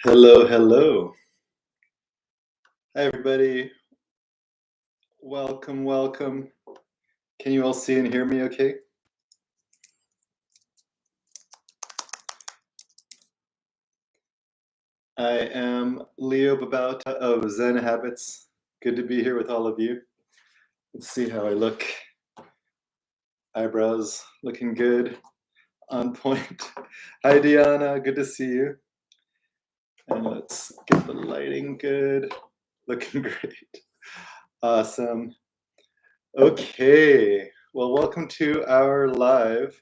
Hello, hello. Hi, everybody. Welcome, welcome. Can you all see and hear me okay? I am Leo Babauta of Zen Habits. Good to be here with all of you. Let's see how I look. Eyebrows looking good, on point. Hi, Diana. Good to see you. And let's get the lighting good. Looking great. Awesome. Okay. Well, welcome to our live.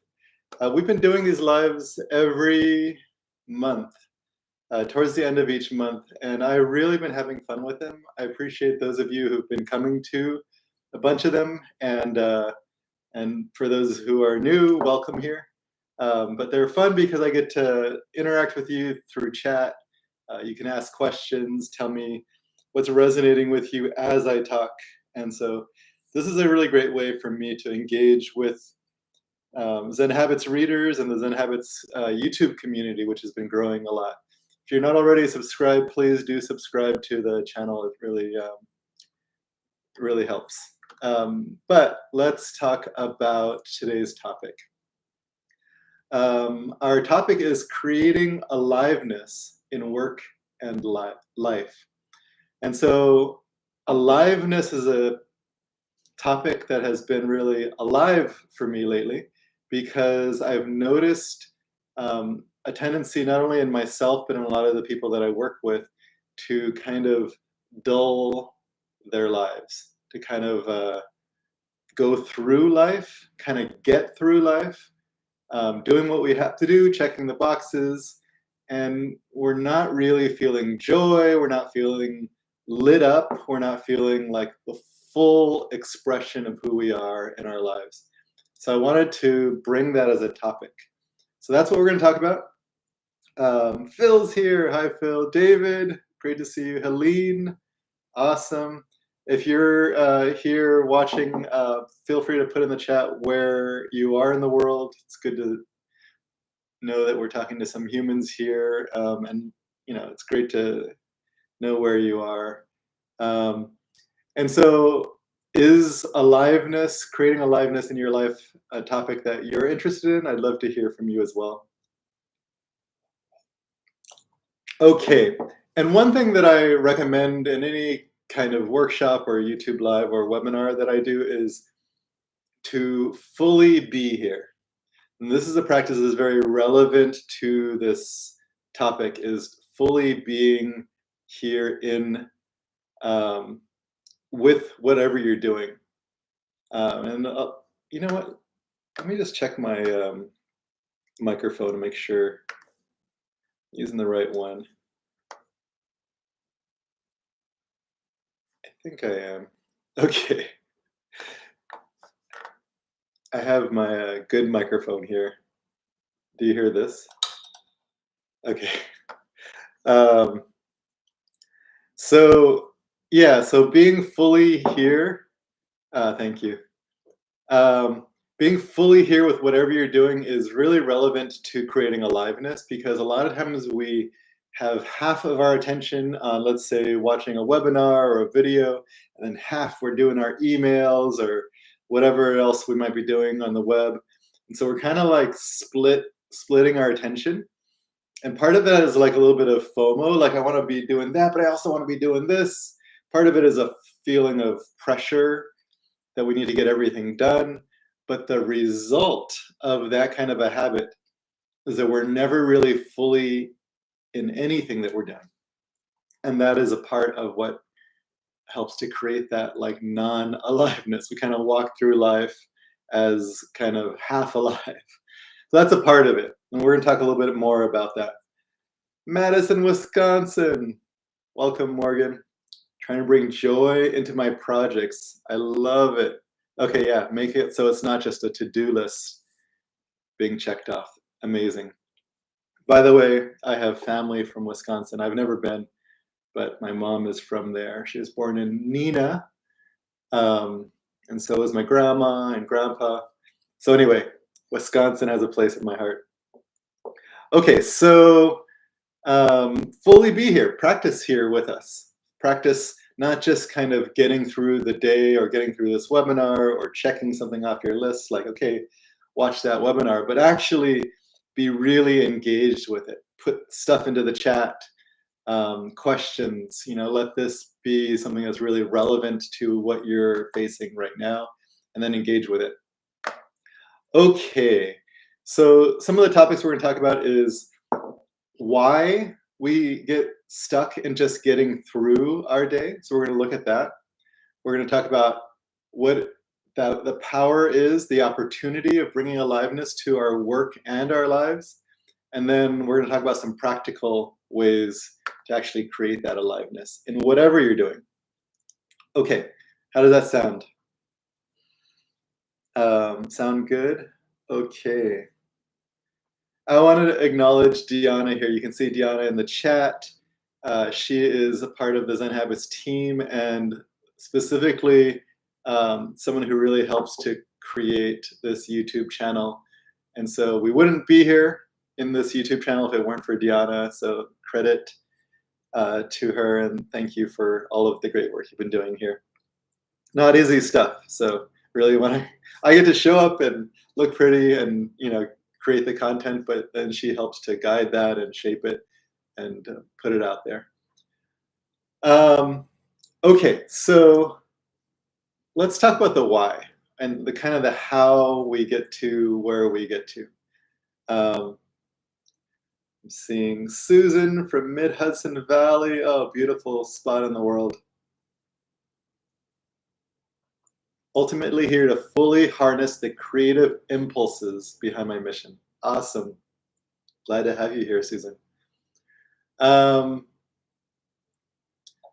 We've been doing these lives every month, towards the end of each month, and I've really been having fun with them. I appreciate those of you who've been coming to a bunch of them, and for those who are new, welcome here. But they're fun because I get to interact with you through chat. You can ask questions, tell me what's resonating with you as I talk, and so this is a really great way for me to engage with Zen Habits readers and the Zen Habits YouTube community, which has been growing a lot. If you're not already subscribed, please do subscribe to the channel. It really helps. But let's talk about today's topic. Our topic is creating aliveness in work and life. And so aliveness is a topic that has been really alive for me lately because I've noticed a tendency not only in myself but in a lot of the people that I work with to kind of dull their lives, to kind of go through life, kind of get through life, doing what we have to do, checking the boxes, and we're not really feeling joy, we're not feeling lit up, we're not feeling like the full expression of who we are in our lives. So I wanted to bring that as a topic. So that's what we're going to talk about. Phil's here. Hi, Phil. David, great to see you. Helene, awesome. If you're here watching, feel free to put in the chat where you are in the world. It's good to know that we're talking to some humans here, and it's great to know where you are. And so, is aliveness, creating aliveness in your life, a topic that you're interested in? I'd love to hear from you as well. Okay, and one thing that I recommend in any kind of workshop or YouTube live or webinar that I do is to fully be here. And this is a practice that is very relevant to this topic, is fully being here in with whatever you're doing. And you know what? Let me just check my microphone to make sure I'm using the right one. I think I am. Okay. I have my good microphone here. Do you hear this? Okay. Um, so yeah, so being fully here, thank you. Being fully here with whatever you're doing is really relevant to creating aliveness, because a lot of times we have half of our attention on, let's say, watching a webinar or a video, and then half we're doing our emails or whatever else we might be doing on the web. And so we're kind of like splitting our attention. And part of that is like a little bit of FOMO, like I want to be doing that, but I also want to be doing this. Part of it is a feeling of pressure that we need to get everything done. But the result of that kind of a habit is that we're never really fully in anything that we're doing. And that is a part of what helps to create that like non-aliveness. We kind of walk through life as kind of half alive. So that's a part of it. And we're going to talk a little bit more about that. Madison, Wisconsin. Welcome, Morgan. Trying to bring joy into my projects. I love it. Okay, yeah, make it so it's not just a to-do list being checked off. Amazing. By the way, I have family from Wisconsin. I've never been, but my mom is from there. She was born in Neenah, and so is my grandma and grandpa. So anyway, Wisconsin has a place in my heart. Okay, so Fully be here, practice here with us. Practice not just kind of getting through the day or getting through this webinar or checking something off your list, like, okay, watch that webinar, but actually be really engaged with it. Put stuff into the chat, questions, let this be something that's really relevant to what you're facing right now, and then engage with it. Okay, so some of the topics we're going to talk about is why we get stuck in just getting through our day. So we're going to look at that. We're going to talk about what the power is, the opportunity of bringing aliveness to our work and our lives. And then we're going to talk about some practical ways to actually create that aliveness in whatever you're doing. Okay, how does that sound? Sound good? Okay. I wanted to acknowledge Deanna here. You can see Deanna in the chat. She is a part of the Zen Habits team, and specifically someone who really helps to create this YouTube channel. And so we wouldn't be here in this YouTube channel if it weren't for Deanna. So credit to her, and thank you for all of the great work you've been doing here. Not easy stuff. So really, when I get to show up and look pretty and create the content, but then she helps to guide that and shape it and put it out there. Okay, so let's talk about the why and the kind of the how we get to where we get to. I'm seeing Susan from Mid-Hudson Valley. Oh, beautiful spot in the world. Ultimately here to fully harness the creative impulses behind my mission. Awesome. Glad to have you here, Susan.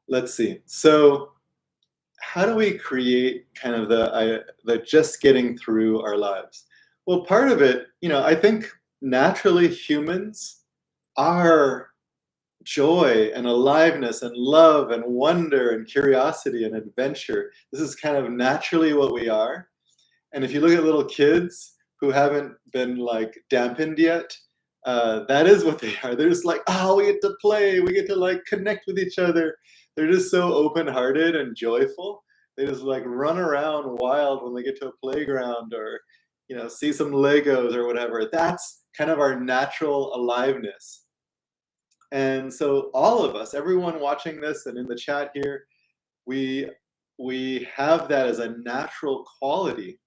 Let's see. So how do we create kind of the just getting through our lives? Well, part of it, I think naturally humans are joy and aliveness and love and wonder and curiosity and adventure. This is kind of naturally what we are. And if you look at little kids who haven't been like dampened yet, that is what they are. They're just like, oh, we get to play, we get to like connect with each other. They're just so open-hearted and joyful. They just like run around wild when they get to a playground or see some Legos or whatever. That's kind of our natural aliveness. And so all of us, everyone watching this and in the chat here, we have that as a natural quality.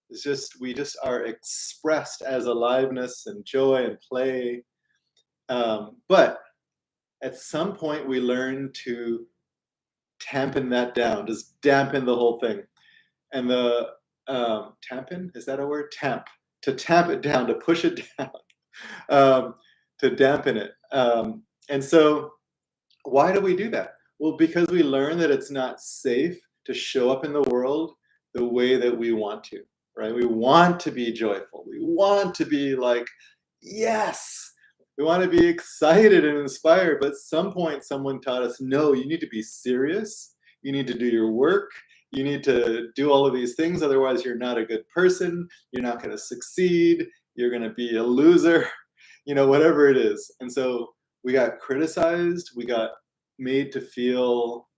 It's just we just are expressed as aliveness and joy and play. But at some point we learn to tampen that down, just dampen the whole thing. And the tampen, is that a word? To tamp it down, to push it down, to dampen it. And so why do we do that? Well, because we learn that it's not safe to show up in the world the way that we want to, right? We want to be joyful. We want to be like, yes, we want to be excited and inspired. But at some point, someone taught us, no, you need to be serious. You need to do your work. You need to do all of these things. Otherwise, you're not a good person. You're not going to succeed. You're going to be a loser, whatever it is. And so we got criticized. We got made to feel,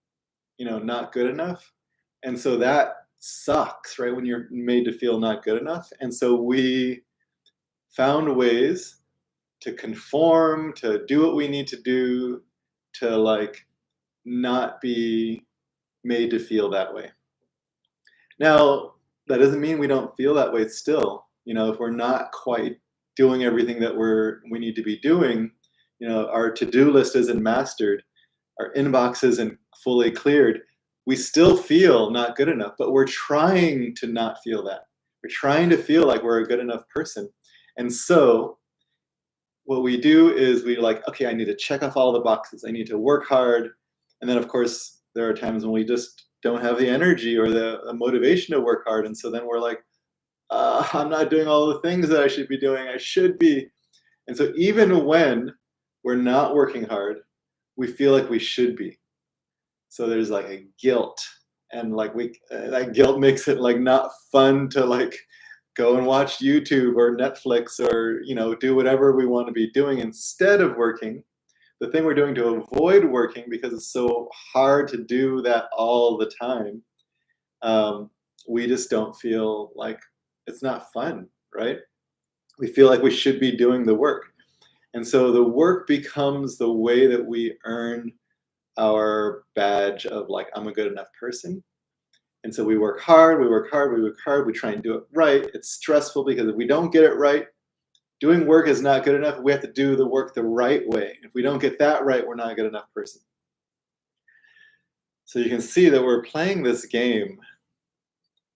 not good enough. And so that sucks, right? When you're made to feel not good enough. And so we found ways to conform, to do what we need to do, to like not be made to feel that way. Now, that doesn't mean we don't feel that way still. If we're not quite doing everything that we need to be doing, our to-do list isn't mastered, our inbox isn't fully cleared, we still feel not good enough, but we're trying to not feel that. We're trying to feel like we're a good enough person. And so what we do is we like, okay, I need to check off all the boxes. I need to work hard. And then of course, there are times when we just don't have the energy or the motivation to work hard. And so then we're like, I'm not doing all the things that I should be doing. I should be. And so even when we're not working hard, we feel like we should be. So there's like a guilt, and like that guilt makes it like not fun to like go and watch YouTube or Netflix or do whatever we want to be doing instead of working. the thing we're doing to avoid working because it's so hard to do that all the time, um, we just don't feel like it's not fun, right? We feel like we should be doing the work. And so the work becomes the way that we earn our badge of like, I'm a good enough person. And so we work hard, we work hard, we work hard, we try and do it right. It's stressful because if we don't get it right, doing work is not good enough. We have to do the work the right way. If we don't get that right, we're not a good enough person. So you can see that we're playing this game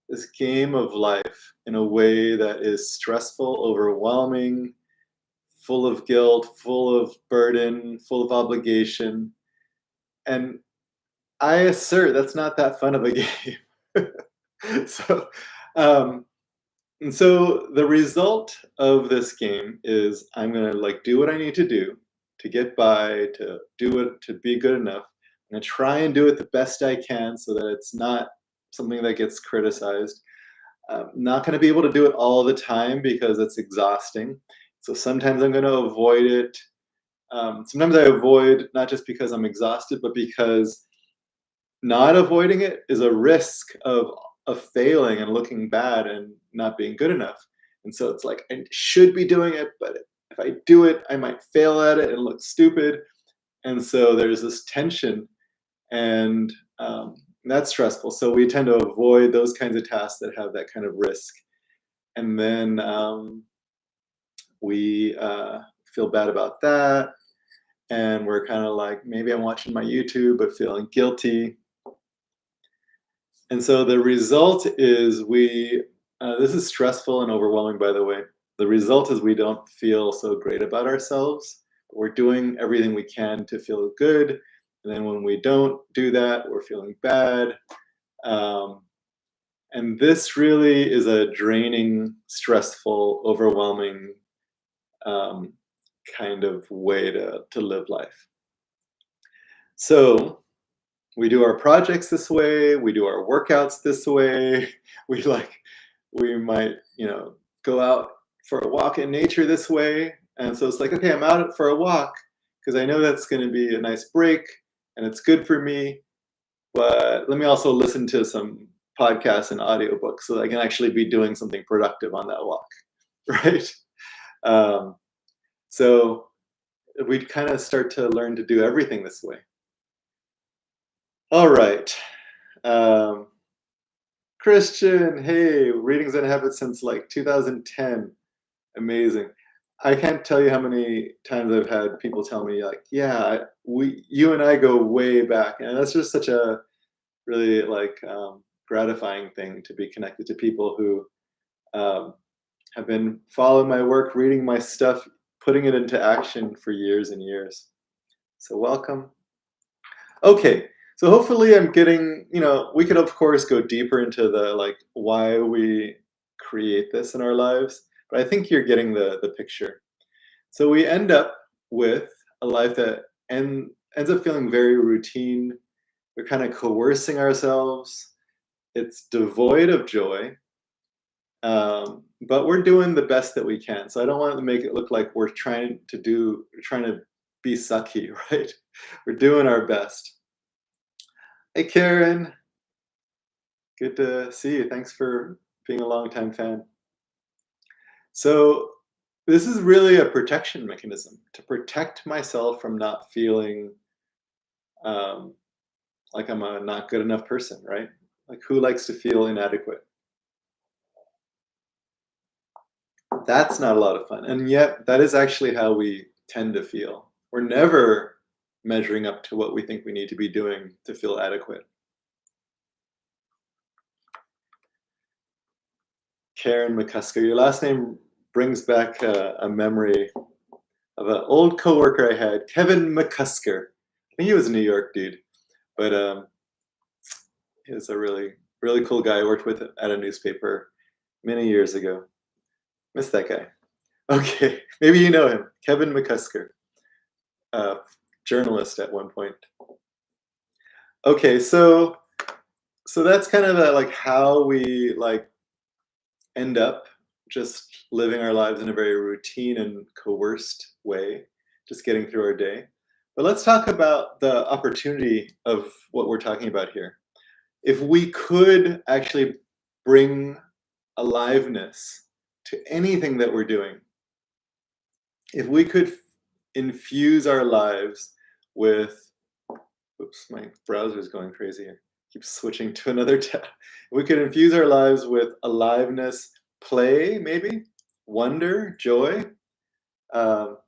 of life in a way that is stressful, overwhelming, full of guilt, full of burden, full of obligation. And I assert that's not that fun of a game. so, um, and so the result of this game is I'm gonna like do what I need to do to get by, to do it, to be good enough. I'm gonna try and do it the best I can so that it's not something that gets criticized. I'm not gonna be able to do it all the time because it's exhausting. So sometimes I'm gonna avoid it. Sometimes I avoid not just because I'm exhausted, but because not avoiding it is a risk of failing and looking bad and not being good enough. And so it's like I should be doing it, but if I do it, I might fail at it and look stupid. And so there's this tension, and that's stressful. So we tend to avoid those kinds of tasks that have that kind of risk. And then we feel bad about that. And we're kind of like, maybe I'm watching my YouTube, but feeling guilty. And so the result is this is stressful and overwhelming, by the way. The result is we don't feel so great about ourselves. We're doing everything we can to feel good. And then when we don't do that, we're feeling bad. Um, and this really is a draining, stressful, overwhelming um, kind of way to live life. So we do our projects this way, we do our workouts this way, we like we might, go out for a walk in nature this way. And so it's like, okay, I'm out for a walk because I know that's going to be a nice break and it's good for me, but let me also listen to some podcasts and audiobooks so that I can actually be doing something productive on that walk, right? Um, so we kind of start to learn to do everything this way. All right. Um, Christian, hey, readings and habits since like 2010. Amazing. I can't tell you how many times I've had people tell me like, yeah, you and I go way back, and that's just such a really like gratifying thing to be connected to people who um, have been following my work, reading my stuff, putting it into action for years and years. So welcome. Okay, so hopefully I'm getting, we could of course go deeper into the like why we create this in our lives, but I think you're getting the picture. So we end up with a life that ends up feeling very routine. We're kind of coercing ourselves. It's devoid of joy, but we're doing the best that we can. So I don't want to make it look like we're trying to be sucky, right? We're doing our best. Hey, Karen. Good to see you. Thanks for being a longtime fan. So, this is really a protection mechanism to protect myself from not feeling um, like I'm a not good enough person, right? Like, who likes to feel inadequate? That's not a lot of fun. And yet, that is actually how we tend to feel. We're never measuring up to what we think we need to be doing to feel adequate. Karen McCusker, your last name brings back a memory of an old coworker I had, Kevin McCusker. I think he was a New York dude, but he was a really, really cool guy. I worked with at a newspaper many years ago. Miss that guy. Okay, maybe you know him, Kevin McCusker, journalist at one point. Okay, so that's kind of like how we like end up just living our lives in a very routine and coerced way, just getting through our day. But let's talk about the opportunity of what we're talking about here. If we could actually bring aliveness to anything that we're doing, if we could infuse our lives with, oops, my browser's going crazy here. Keep switching to another tab. We could infuse our lives with aliveness, play, maybe, wonder, joy. Um,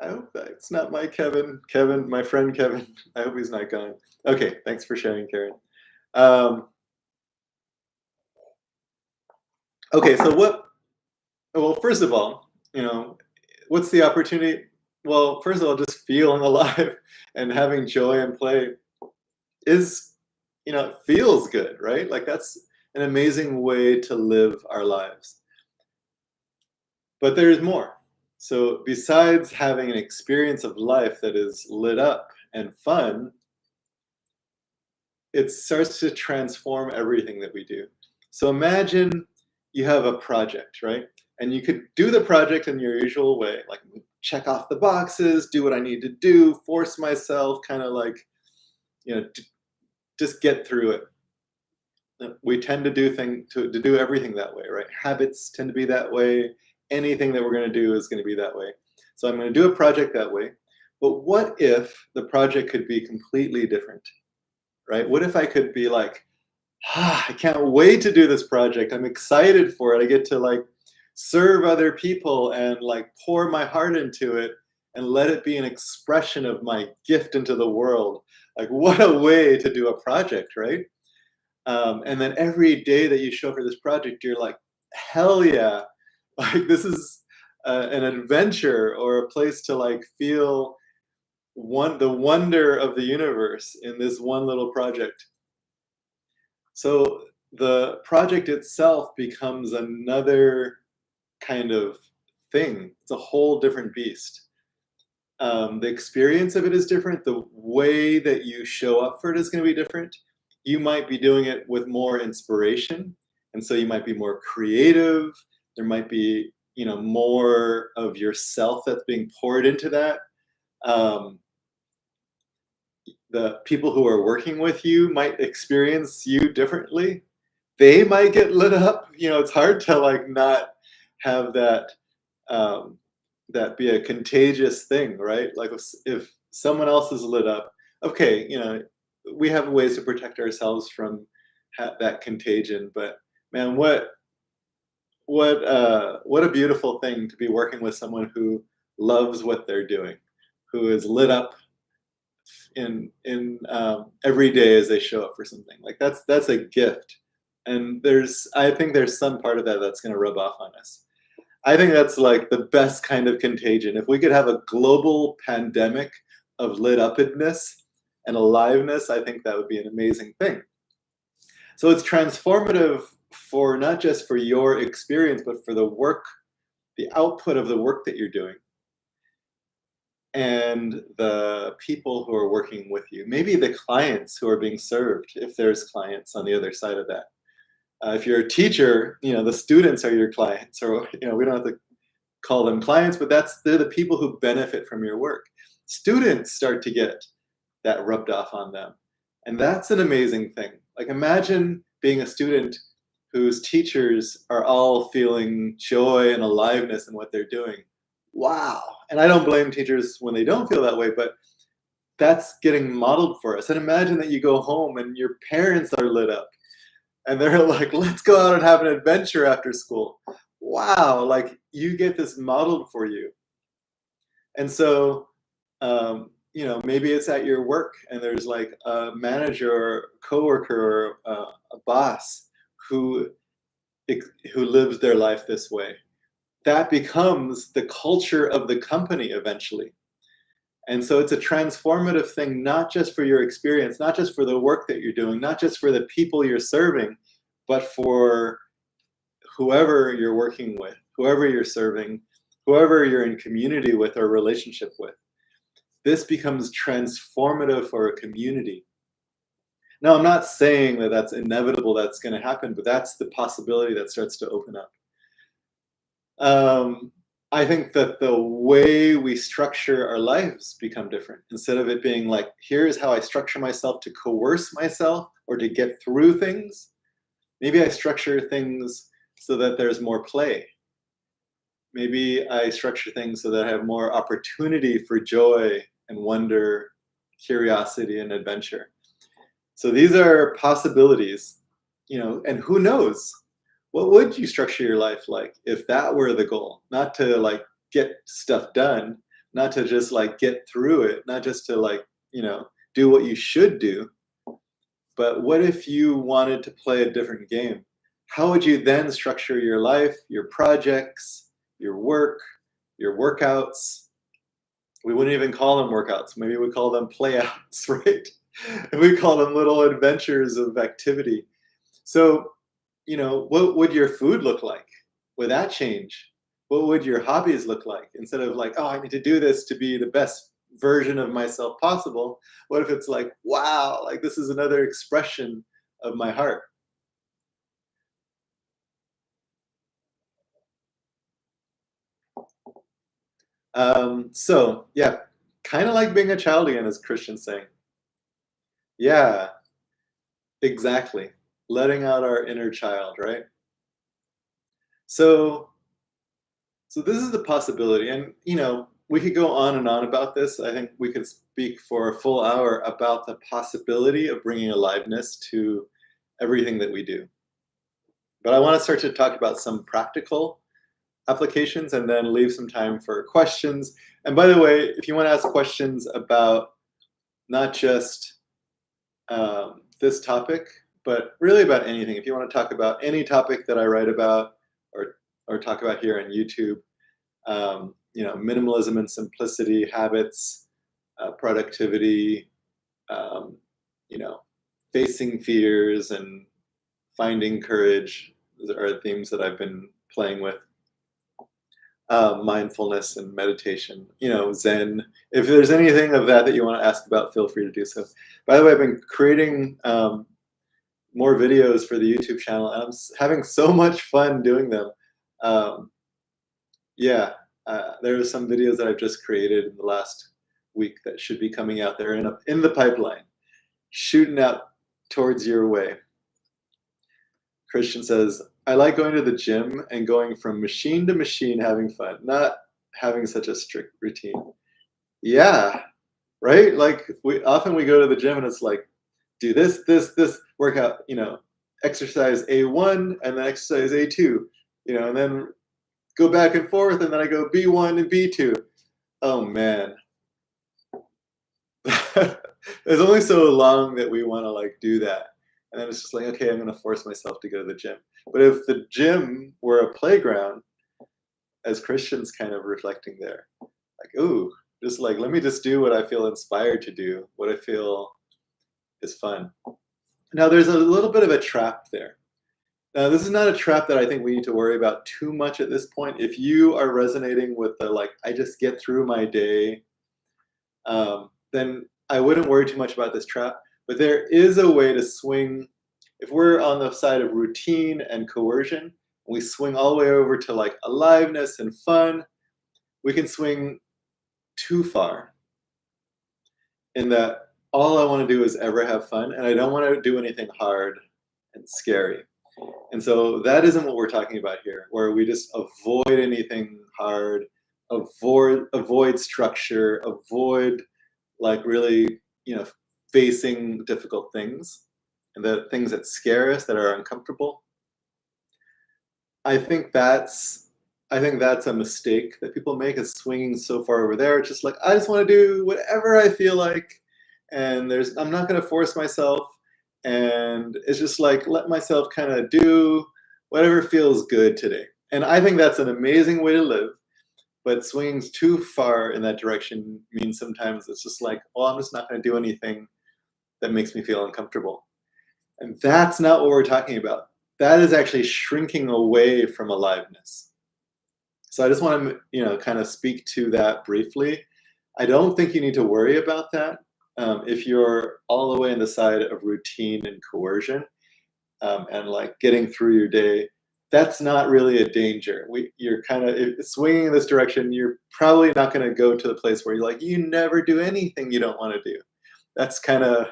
I hope that's not my Kevin. Kevin, my friend Kevin. I hope he's not gone. Okay, thanks for sharing, Karen. Um, okay, so what? Well, first of all, what's the opportunity? Well, first of all, just feeling alive and having joy and play is, it feels good, right? Like that's an amazing way to live our lives. But there's more. So besides having an experience of life that is lit up and fun, it starts to transform everything that we do. So imagine you have a project, right? And you could do the project in your usual way, like check off the boxes, do what I need to do, force myself, kind of like, just get through it. We tend to do everything that way, right? Habits tend to be that way. Anything that we're going to do is going to be that way. So I'm going to do a project that way. But what if the project could be completely different, right? What if I could be like, I can't wait to do this project. I'm excited for it. I get to like serve other people and like pour my heart into it and let it be an expression of my gift into the world. Like, what a way to do a project, right? And then every day that you show up for this project, you're like, hell yeah, like this is an adventure or a place to like feel the wonder of the universe in this one little project. So the project itself becomes another kind of thing. It's a whole different beast. The experience of it is different. The way that you show up for it is going to be different. You might be doing it with more inspiration, and so you might be more creative. There might be, more of yourself that's being poured into that. Um, the people who are working with you might experience you differently. They might get lit up. It's hard to like not have um, that be a contagious thing, right? Like if someone else is lit up, okay, we have ways to protect ourselves from that contagion. But man, what a beautiful thing to be working with someone who loves what they're doing, who is lit up in every day as they show up for something. Like that's a gift, and I think there's some part of that that's going to rub off on us. I think that's like the best kind of contagion. If we could have a global pandemic of lit upness and aliveness, I think that would be an amazing thing. So it's transformative for not just for your experience, but for the work, the output of the work that you're doing, and the people who are working with you. Maybe the clients who are being served, if there's clients on the other side of that. If you're a teacher, the students are your clients, or we don't have to call them clients, but they're the people who benefit from your work. Students start to get that rubbed off on them, and that's an amazing thing. Like imagine being a student whose teachers are all feeling joy and aliveness in what they're doing. Wow. And I don't blame teachers when they don't feel that way, but that's getting modeled for us. And imagine that you go home and your parents are lit up and they're like, let's go out and have an adventure after school. Wow, like you get this modeled for you. And so, maybe it's at your work and there's like a manager or coworker or a boss who who lives their life this way. That becomes the culture of the company eventually. And so it's a transformative thing, not just for your experience, not just for the work that you're doing, not just for the people you're serving, but for whoever you're working with, whoever you're serving, whoever you're in community with or relationship with. This becomes transformative for a community. Now, I'm not saying that that's inevitable, that's going to happen, but that's the possibility that starts to open up. I think that the way we structure our lives become different. Instead of it being like, here's how I structure myself to coerce myself or to get through things, maybe I structure things so that there's more play. Maybe I structure things so that I have more opportunity for joy and wonder, curiosity and adventure. So these are possibilities, and who knows? What would you structure your life like if that were the goal? Not to like get stuff done, not to just like get through it, not just to like, do what you should do, but what if you wanted to play a different game? How would you then structure your life, your projects, your work, your workouts? We wouldn't even call them workouts. Maybe we call them playouts, right? And we call them little adventures of activity. So, what would your food look like? Would that change? What would your hobbies look like? Instead of like, oh, I need to do this to be the best version of myself possible. What if it's like, wow, like this is another expression of my heart? So yeah, kind of like being a child again, as Christian's saying. Yeah, exactly. Letting out our inner child, right? So So this is the possibility, and we could go on and on about this. I think we could speak for a full hour about the possibility of bringing aliveness to everything that we do. But I want to start to talk about some practical applications and then leave some time for questions. And by the way, if you want to ask questions about not just this topic, but really about anything, if you want to talk about any topic that I write about or talk about here on YouTube, minimalism and simplicity, habits, productivity, um, you know, facing fears and finding courage. Those are themes that I've been playing with. Mindfulness and meditation, Zen. If there's anything of that you want to ask about, feel free to do so. By the way, I've been creating more videos for the YouTube channel, and I'm having so much fun doing them. Um, Yeah, there are some videos that I've just created in the last week that should be coming out there in the pipeline, shooting out towards your way. Christian says, I like going to the gym and going from machine to machine having fun, not having such a strict routine. Yeah, right? Like we go to the gym and it's like, do this workout, exercise A1 and then exercise A2, and then go back and forth and then I go B1 and B2. Oh man. There's only so long that we want to like do that. And then it's just like, okay, I'm going to force myself to go to the gym. But if the gym were a playground, as Christians kind of reflecting there, like, ooh, just like, let me just do what I feel inspired to do, what I feel is fun. Now, there's a little bit of a trap there. Now, this is not a trap that I think we need to worry about too much at this point. If you are resonating with the like, I just get through my day, then I wouldn't worry too much about this trap. But there is a way to swing. If we're on the side of routine and coercion, we swing all the way over to like aliveness and fun. We can swing too far in that all I want to do is ever have fun, and I don't want to do anything hard and scary. And so that isn't what we're talking about here, where we just avoid anything hard, avoid structure, avoid like really, facing difficult things and the things that scare us, that are uncomfortable. I think that's I think that's a mistake that people make, is swinging so far over there. It's just like, I just want to do whatever I feel like, and I'm not going to force myself, and it's just like let myself kind of do whatever feels good today. And I think that's an amazing way to live. But swinging too far in that direction means sometimes it's just like, well, I'm just not going to do anything that makes me feel uncomfortable. And that's not what we're talking about. That is actually shrinking away from aliveness. So I just want to, kind of speak to that briefly. I don't think you need to worry about that if you're all the way on the side of routine and coercion, and like getting through your day. that's not really a danger. You're kind of swinging in this direction. You're probably not going to go to the place where you're like, you never do anything you don't want to do. That's kind of,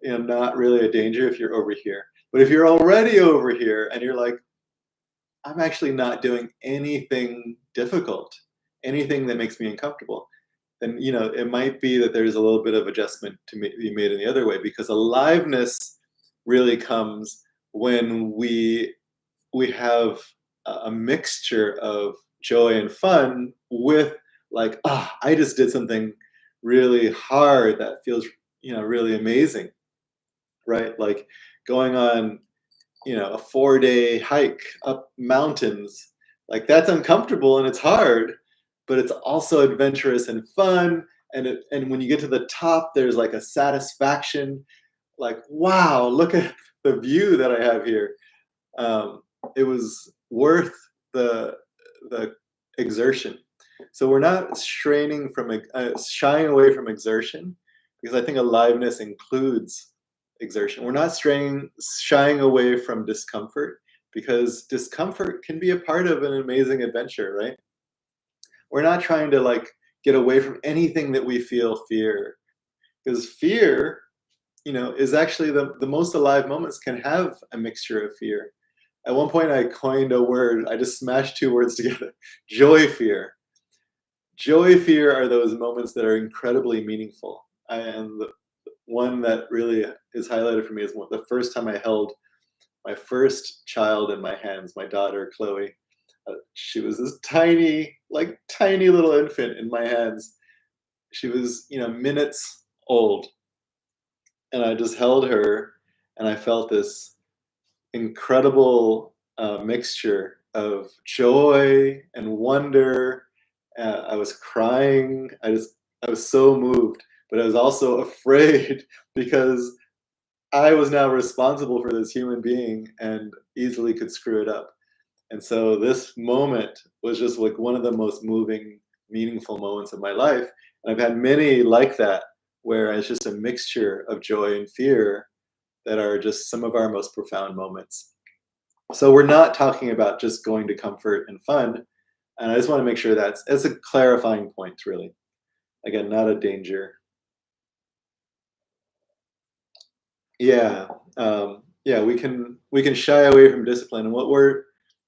not really a danger if you're over here. But if you're already over here and you're like, I'm actually not doing anything difficult, anything that makes me uncomfortable, then it might be that there's a little bit of adjustment to be made in the other way, because aliveness really comes when we have a mixture of joy and fun with, like, I just did something really hard that feels really amazing, right? Like going on a 4-day hike up mountains. Like, that's uncomfortable and it's hard, but it's also adventurous and fun. And when you get to the top, there's like a satisfaction, like, wow, look at the view that I have here. It was worth the the exertion. So we're not shying away from exertion, because I think aliveness includes exertion. We're not shying away from discomfort, because discomfort can be a part of an amazing adventure, right? We're not trying to like get away from anything that we feel fear, because fear, is actually the most alive moments can have a mixture of fear. At one point, I coined a word. I just smashed two words together: joy fear. Joy fear are those moments that are incredibly meaningful. And the one that really is highlighted for me is the first time I held my first child in my hands, my daughter Chloe. She was this tiny, like tiny little infant in my hands. She was, minutes old, and I just held her, and I felt this incredible mixture of joy and wonder. I was crying. I was so moved, but I was also afraid because I was now responsible for this human being and easily could screw it up. And so this moment was just like one of the most moving, meaningful moments of my life. And I've had many like that, where it's just a mixture of joy and fear that are just some of our most profound moments. So we're not talking about just going to comfort and fun. And I just want to make sure that's a clarifying point, really. Again, not a danger. Yeah, yeah, we can shy away from discipline, and what we're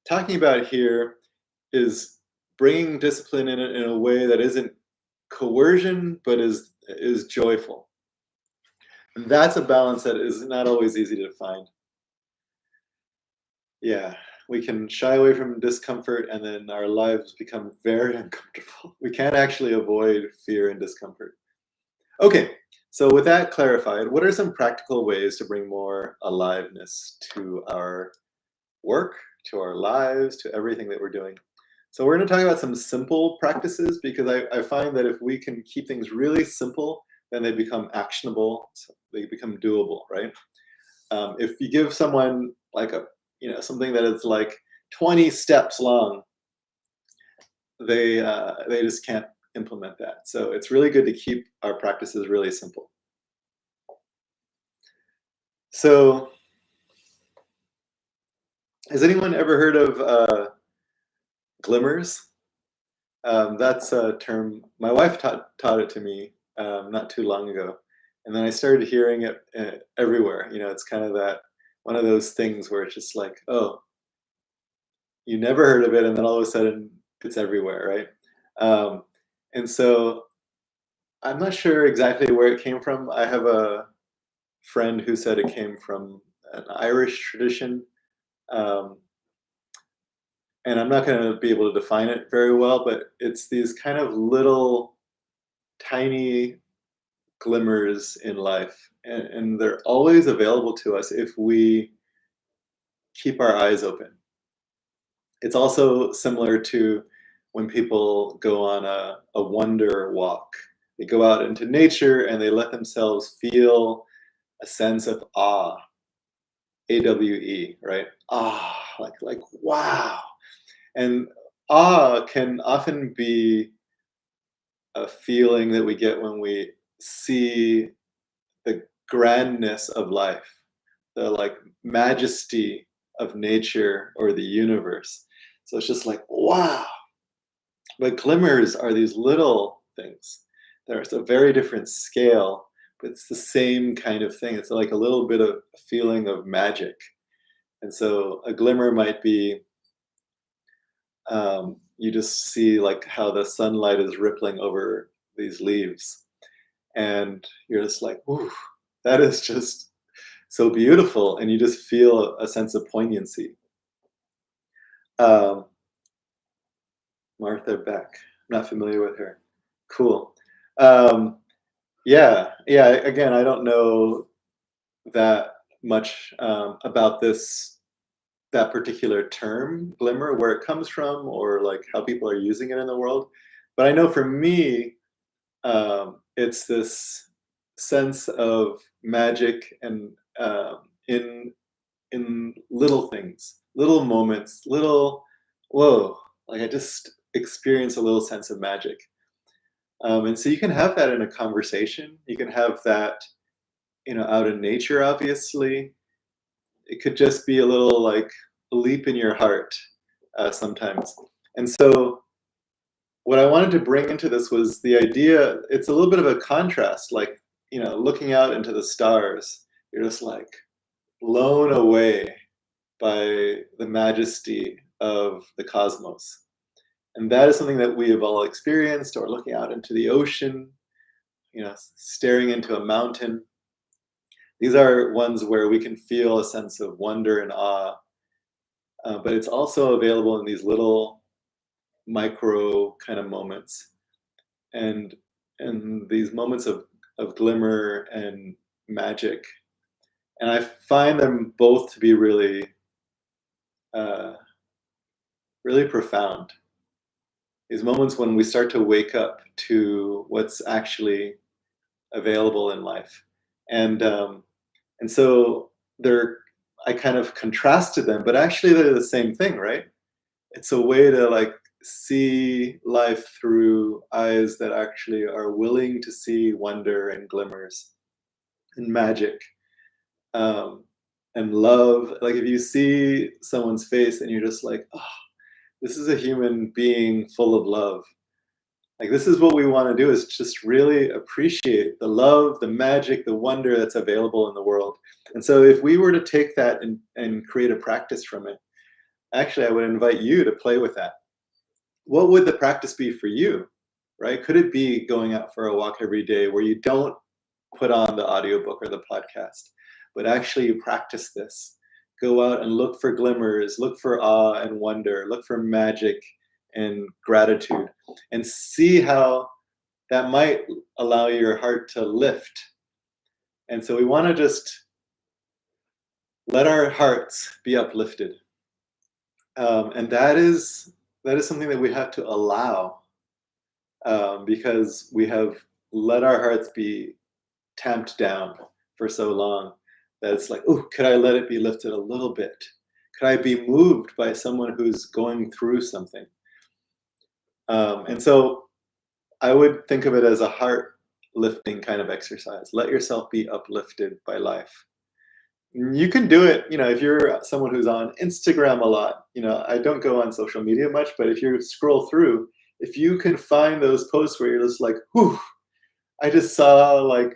talking about here is bringing discipline in a way that isn't coercion, but is joyful. And that's a balance that is not always easy to find. Yeah, we can shy away from discomfort, and then our lives become very uncomfortable. We can't actually avoid fear and discomfort. Okay, so with that clarified, what are some practical ways to bring more aliveness to our work, to our lives, to everything that we're doing? So we're going to talk about some simple practices, because I find that if we can keep things really simple, then they become actionable, so they become doable, right? If you give someone like something that is like 20 steps long, they just can't implement that. So it's really good to keep our practices really simple. So, has anyone ever heard of glimmers? That's a term my wife taught it to me not too long ago, and then I started hearing it everywhere. It's kind of that one of those things where it's just like, oh, you never heard of it, and then all of a sudden it's everywhere, right? Um, and so I'm not sure exactly where it came from. I have a friend who said it came from an Irish tradition. Um, and I'm not going to be able to define it very well, but it's these kind of little tiny glimmers in life, and they're always available to us if we keep our eyes open. It's also similar to when people go on a wonder walk. They go out into nature and they let themselves feel a sense of awe, AWE, right? Ah, like wow. And awe can often be a feeling that we get when we see the grandness of life, the like majesty. of nature or the universe. So it's just like, wow. But glimmers are these little things. There's a very different scale, but it's the same kind of thing. It's like a little bit of a feeling of magic. And so a glimmer might be, you just see like how the sunlight is rippling over these leaves. And you're just like, ooh, that is just so beautiful. And you just feel a sense of poignancy. Um, Martha Beck. I'm not familiar with her. Cool. Um, yeah, yeah. Again, I don't know that much about that particular term, glimmer, where it comes from, or like how people are using it in the world. But I know for me, it's this sense of magic and in little things, little moments, little whoa. Like I just experience a little sense of magic. And so you can have that in a conversation. You can have that, out in nature, obviously. It could just be a little like leap in your heart sometimes. And so what I wanted to bring into this was the idea, it's a little bit of a contrast, like, looking out into the stars, you're just like blown away by the majesty of the cosmos. And that is something that we have all experienced, or looking out into the ocean, staring into a mountain. These are ones where we can feel a sense of wonder and awe, but it's also available in these little micro kind of moments, and these moments of glimmer and magic. And I find them both to be really, uh, really profound. These moments when we start to wake up to what's actually available in life, and so they're I kind of contrasted them, but actually they're the same thing, right? It's a way to like see life through eyes that actually are willing to see wonder and glimmers and magic, um, and love. Like if you see someone's face and you're just like, oh, this is a human being full of love. Like this is what we want to do, is just really appreciate the love, the magic, the wonder that's available in the world. And so if we were to take that and create a practice from it, actually I would invite you to play with that. What would the practice be for you? Right? Could it be going out for a walk every day where you don't put on the audiobook or the podcast, but actually you practice this? Go out and look for glimmers, look for awe and wonder, look for magic and gratitude, and see how that might allow your heart to lift. And so we want to just let our hearts be uplifted. And that is something that we have to allow, because we have let our hearts be tamped down for so long that it's like, oh, could I let it be lifted a little bit? Could I be moved by someone who's going through something? And so I would think of it as a heart lifting kind of exercise. Let yourself be uplifted by life. You can do it, if you're someone who's on Instagram a lot. I don't go on social media much, but if you scroll through, if you can find those posts where you're just like, whew, I just saw like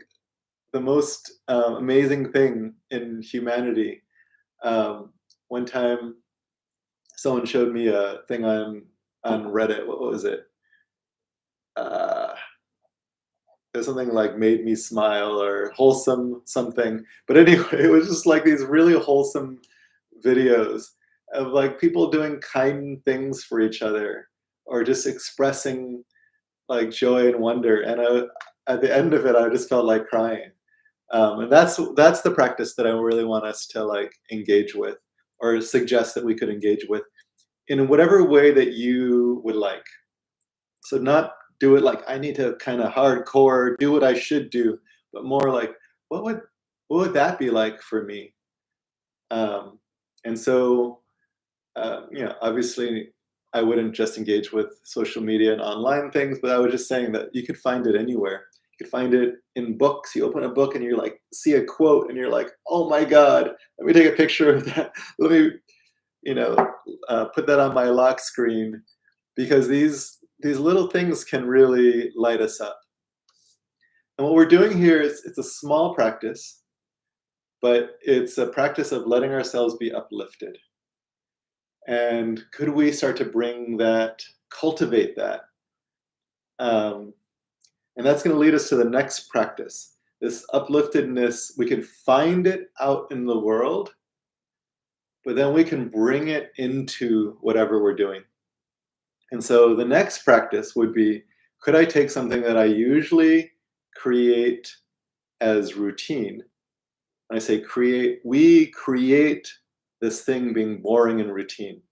the most amazing thing in humanity. One time, someone showed me a thing on Reddit. What was it? Uh, There's something like made me smile or wholesome something. But anyway, it was just like these really wholesome videos of like people doing kind things for each other, or just expressing like joy and wonder. And at the end of it, I just felt like crying. And that's the practice that I really want us to like engage with, or suggest that we could engage with in whatever way that you would like. So not do it like I need to kind of hardcore do what I should do, but more like what would that be like for me? Um, and so obviously I wouldn't just engage with social media and online things, but I was just saying that you could find it anywhere. You You can find it in books. You open a book and you like see a quote and you're like, oh my God, let me take a picture of that. Let me, you know, put that on my lock screen, because these little things can really light us up. And what we're doing here is it's a small practice, but it's a practice of letting ourselves be uplifted. And could we start to bring that, cultivate that? Um, and that's going to lead us to the next practice. This upliftedness, we can find it out in the world, but then we can bring it into whatever we're doing. And so the next practice would be, could I take something that I usually create as routine? When I say create, we create this thing being boring and routine.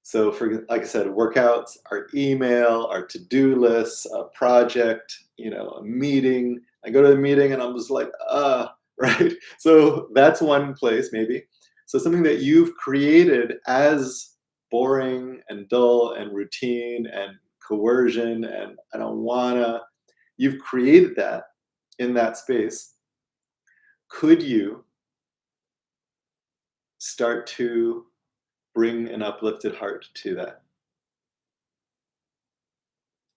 So for, like I said, workouts, our email, our to-do lists, a project, a meeting. I go to the meeting and I'm just like, right? So that's one place maybe. So something that you've created as boring and dull and routine and coercion and I don't wanna, you've created that in that space. Could you start to bring an uplifted heart to that?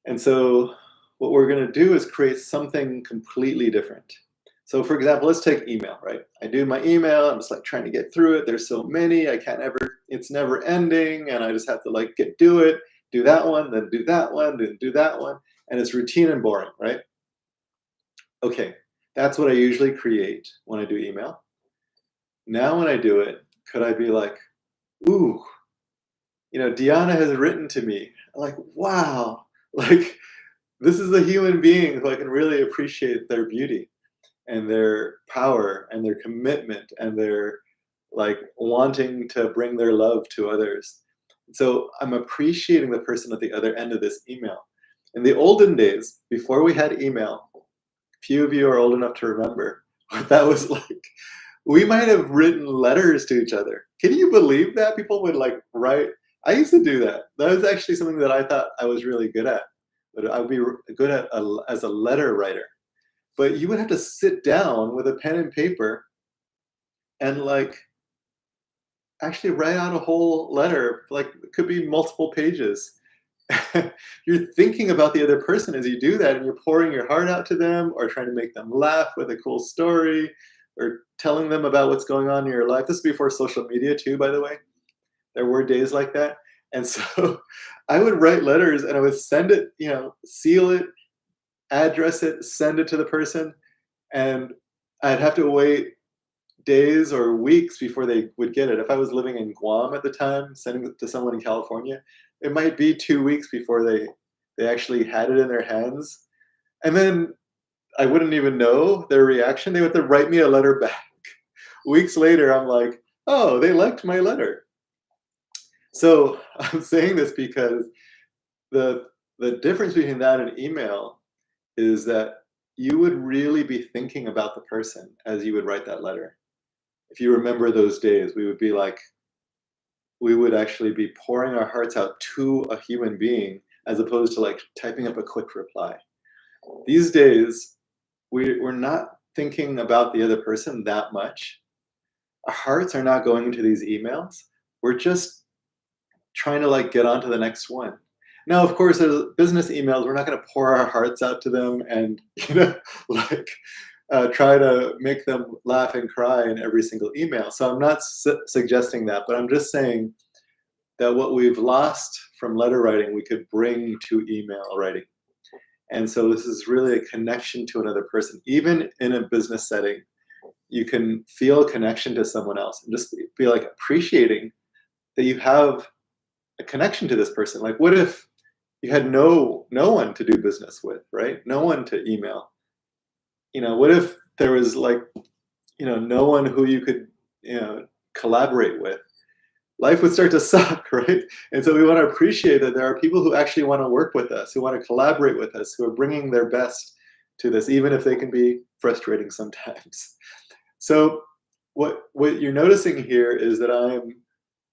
And so what we're going to do is create something completely different. So for example, let's take email, right? I do my email, I'm just like trying to get through it. There's so many, I can't ever, it's never ending. And I just have to like do it, do that one, then do that one, then do that one. And it's routine and boring, right? Okay, that's what I usually create when I do email. Now when I do it, could I be like, ooh, Deanna has written to me. I'm like, wow, like this is a human being who I can really appreciate their beauty and their power and their commitment and their like wanting to bring their love to others. So I'm appreciating the person at the other end of this email. In the olden days, before we had email, few of you are old enough to remember what that was like. We might have written letters to each other. Can you believe that? People would like write. I used to do that. That was actually something that I thought I was really good at. But I would be good at as a letter writer. But you would have to sit down with a pen and paper and like actually write out a whole letter. Like it could be multiple pages. You're thinking about the other person as you do that, and you're pouring your heart out to them or trying to make them laugh with a cool story or telling them about what's going on in your life. This is before social media too, by the way. There were days like that. And so I would write letters and I would send it, seal it, address it, send it to the person. And I'd have to wait days or weeks before they would get it. If I was living in Guam at the time, sending it to someone in California, it might be 2 weeks before they actually had it in their hands. And then I wouldn't even know their reaction. They would have to write me a letter back. Weeks later, I'm like, oh, they liked my letter. So I'm saying this because the difference between that and email is that you would really be thinking about the person as you would write that letter. If you remember those days, we would actually be pouring our hearts out to a human being as opposed to like typing up a quick reply. These days, we're not thinking about the other person that much. Our hearts are not going into these emails. We're just trying to like get on to the next one. Now, of course, there's business emails. We're not going to pour our hearts out to them and like try to make them laugh and cry in every single email. So I'm not suggesting that, but I'm just saying that what we've lost from letter writing, we could bring to email writing. And so this is really a connection to another person. Even in a business setting, you can feel a connection to someone else and just be like appreciating that you have a connection to this person. Like what if you had no one to do business with, right? No one to email. What if there was like, no one who you could, collaborate with? Life would start to suck, right? And so we want to appreciate that there are people who actually want to work with us, who want to collaborate with us, who are bringing their best to this, even if they can be frustrating sometimes. So what you're noticing here is that I'm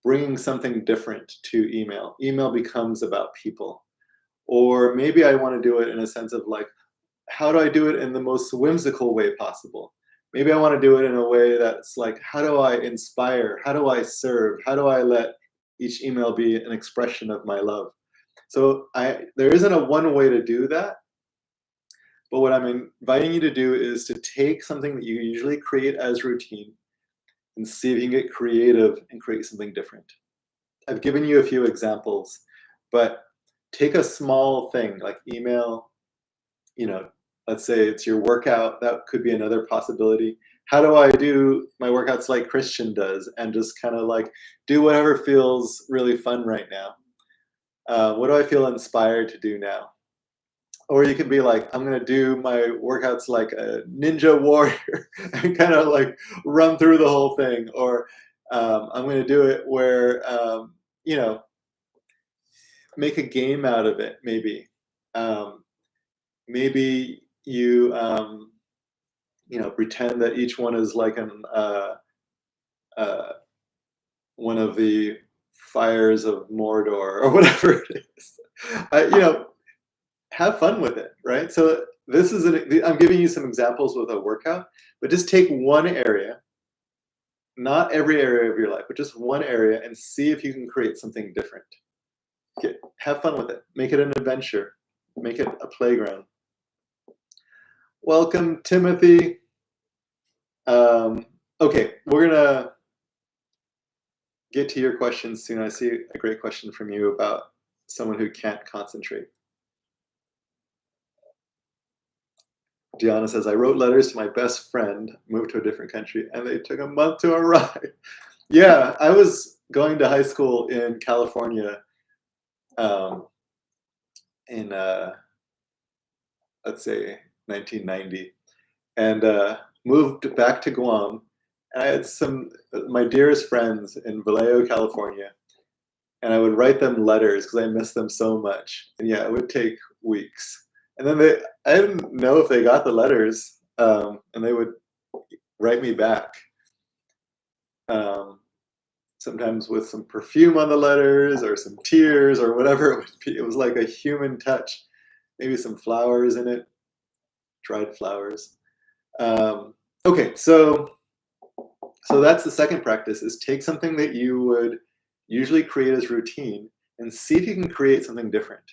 bringing something different to email. Email becomes about people. Or maybe I want to do it in a sense of like, how do I do it in the most whimsical way possible? Maybe I want to do it in a way that's like, how do I inspire? How do I serve? How do I let each email be an expression of my love? So there isn't a one way to do that, but what I'm inviting you to do is to take something that you usually create as routine and see if you can get creative and create something different. I've given you a few examples, but take a small thing like email, you know, let's say it's your workout, that could be another possibility. How do I do my workouts like Christian does and just kind of like do whatever feels really fun right now? What do I feel inspired to do now? Or you can be like, I'm gonna do my workouts like a ninja warrior and kind of like run through the whole thing. Or I'm gonna do it where you know, make a game out of it. Maybe, maybe you know, pretend that each one is like uh, one of the fires of Mordor or whatever it is. You know, have fun with it, right? So this is I'm giving you some examples with a workout, but just take one area, not every area of your life, but just one area, and see if you can create something different. Have fun with it. Make it an adventure. Make it a playground. Welcome, Timothy. Okay, we're gonna get to your questions soon. I see a great question from you about someone who can't concentrate. Gianna says, I wrote letters to my best friend, moved to a different country, and they took a month to arrive. Yeah, I was going to high school in California in, let's say, 1990, and moved back to Guam. And I had my dearest friends in Vallejo, California, and I would write them letters because I missed them so much. And yeah, it would take weeks. And then I didn't know if they got the letters, and they would write me back. Sometimes with some perfume on the letters or some tears or whatever it would be. It was like a human touch, maybe some flowers in it, dried flowers. Okay, so that's the second practice, is take something that you would usually create as routine and see if you can create something different.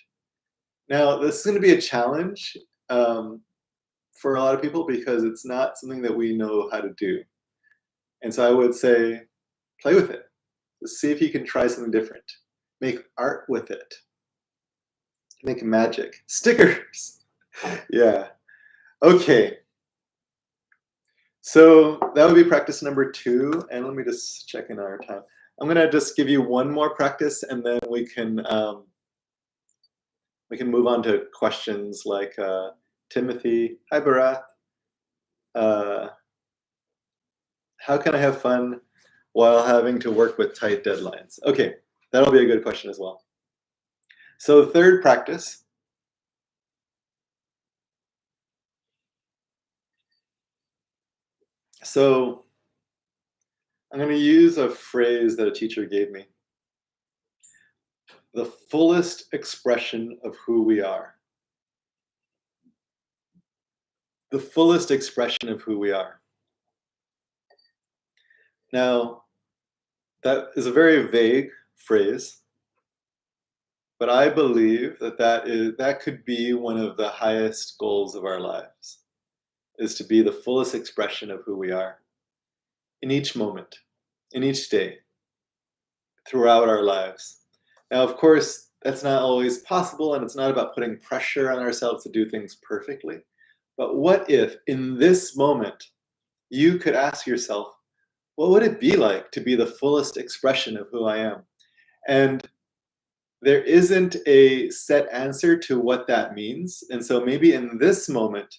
Now, this is going to be a challenge for a lot of people because it's not something that we know how to do. And so I would say, play with it. See if you can try something different. Make art with it. Make magic. Stickers. Yeah. Okay. So that would be practice number 2. And let me just check in our time. I'm going to just give you one more practice, and then we can move on to questions like Timothy. Hi, Barath. How can I have fun while having to work with tight deadlines? Okay, that'll be a good question as well. So third practice. So I'm going to use a phrase that a teacher gave me. The fullest expression of who we are. The fullest expression of who we are. Now, that is a very vague phrase, but I believe that could be one of the highest goals of our lives, is to be the fullest expression of who we are in each moment, in each day, throughout our lives. Now, of course, that's not always possible, and it's not about putting pressure on ourselves to do things perfectly. But what if, in this moment, you could ask yourself, what would it be like to be the fullest expression of who I am? And there isn't a set answer to what that means. And so maybe in this moment,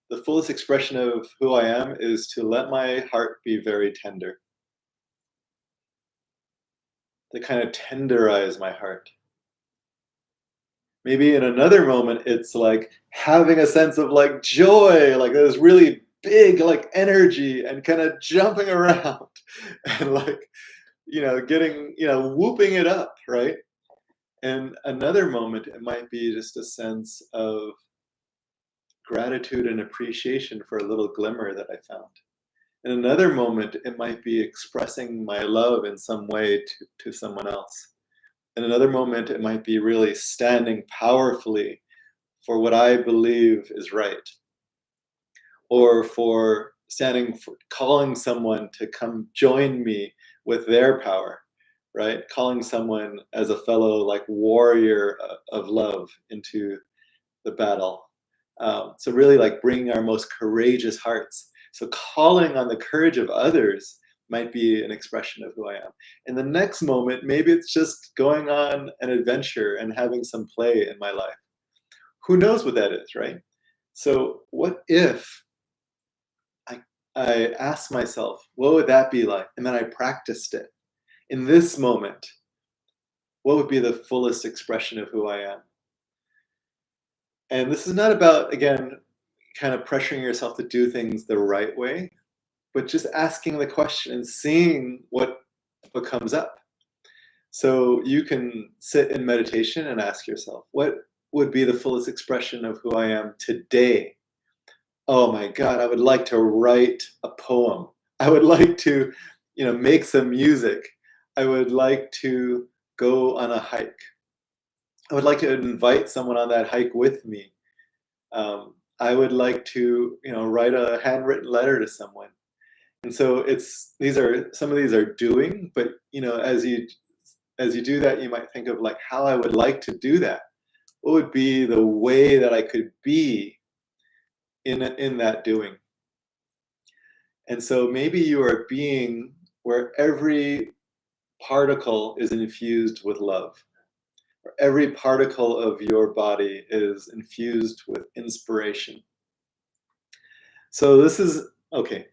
the fullest expression of who I am is to let my heart be very tender. To kind of tenderize my heart. Maybe in another moment, it's like having a sense of like joy, like this really big like energy and kind of jumping around and like, getting, whooping it up, right? And another moment, it might be just a sense of gratitude and appreciation for a little glimmer that I found. In another moment, it might be expressing my love in some way to someone else. In another moment, it might be really standing powerfully for what I believe is right, or for standing for calling someone to come join me with their power, right? Calling someone as a fellow like warrior of love into the battle. So really like bringing our most courageous hearts. So calling on the courage of others might be an expression of who I am. In the next moment, maybe it's just going on an adventure and having some play in my life. Who knows what that is, right? So what if I, I asked myself, what would that be like? And then I practiced it. In this moment, what would be the fullest expression of who I am? And this is not about, again, kind of pressuring yourself to do things the right way, but just asking the question and seeing what comes up. So you can sit in meditation and ask yourself, what would be the fullest expression of who I am today? Oh my God, I would like to write a poem. I would like to, make some music. I would like to go on a hike. I would like to invite someone on that hike with me. I would like to, write a handwritten letter to someone. And so some of these are doing, but as you do that, you might think of like how I would like to do that. What would be the way that I could be in that doing? And so maybe you are a being where every particle is infused with love. Where every particle of your body is infused with inspiration. So this is, okay,